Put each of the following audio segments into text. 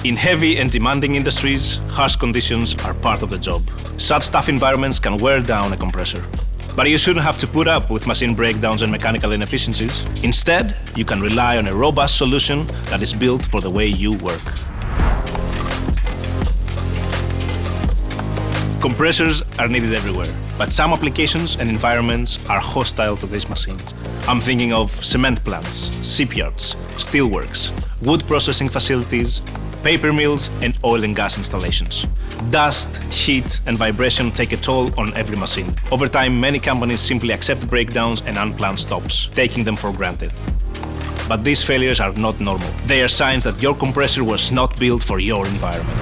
In heavy and demanding industries, harsh conditions are part of the job. Such tough environments can wear down a compressor. But you shouldn't have to put up with machine breakdowns and mechanical inefficiencies. Instead, you can rely on a robust solution that is built for the way you work. Compressors are needed everywhere, but some applications and environments are hostile to these machines. I'm thinking of cement plants, shipyards, steelworks, wood processing facilities, paper mills, and oil and gas installations. Dust, heat, and vibration take a toll on every machine. Over time, many companies simply accept breakdowns and unplanned stops, taking them for granted. But these failures are not normal. They are signs that your compressor was not built for your environment.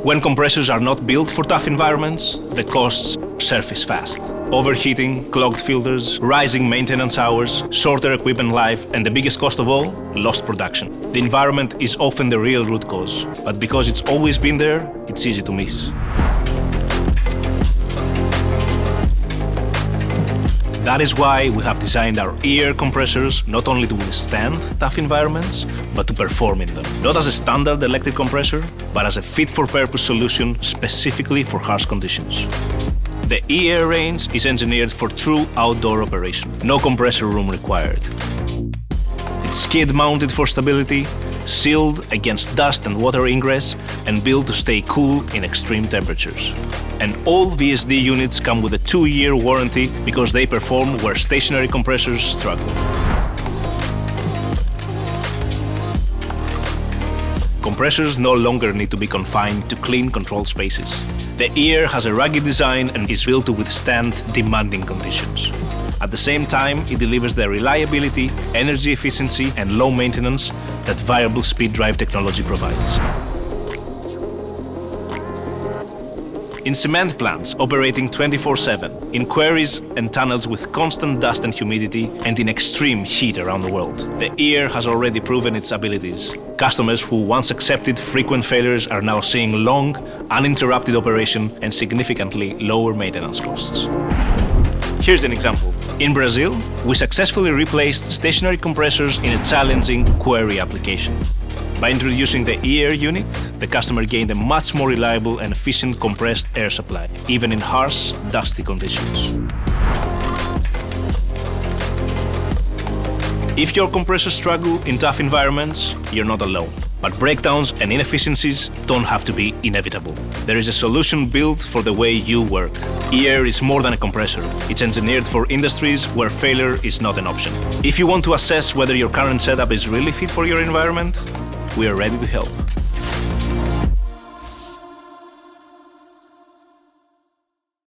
When compressors are not built for tough environments, the costs surface fast. Overheating, clogged filters, rising maintenance hours, shorter equipment life, and the biggest cost of all, lost production. The environment is often the real root cause, but because it's always been there, it's easy to miss. That is why we have designed our EUR compressors not only to withstand tough environments, but to perform in them. Not as a standard electric compressor, but as a fit-for-purpose solution specifically for harsh conditions. The EUR range is engineered for true outdoor operation. No compressor room required. It's skid-mounted for stability, sealed against dust and water ingress, and built to stay cool in extreme temperatures. And all VSD units come with a 2-year warranty because they perform where stationary compressors struggle. Compressors no longer need to be confined to clean, controlled spaces. The EUR has a rugged design and is built to withstand demanding conditions. At the same time, it delivers the reliability, energy efficiency, and low maintenance that variable speed drive technology provides. In cement plants operating 24/7, in quarries and tunnels with constant dust and humidity, and in extreme heat around the world, the EUR has already proven its abilities. Customers who once accepted frequent failures are now seeing long, uninterrupted operation and significantly lower maintenance costs. Here's an example. In Brazil, we successfully replaced stationary compressors in a challenging quarry application. By introducing the EUR unit, the customer gained a much more reliable and efficient compressed air supply, even in harsh, dusty conditions. If your compressors struggle in tough environments, you're not alone. But breakdowns and inefficiencies don't have to be inevitable. There is a solution built for the way you work. EUR is more than a compressor. It's engineered for industries where failure is not an option. If you want to assess whether your current setup is really fit for your environment, we are ready to help.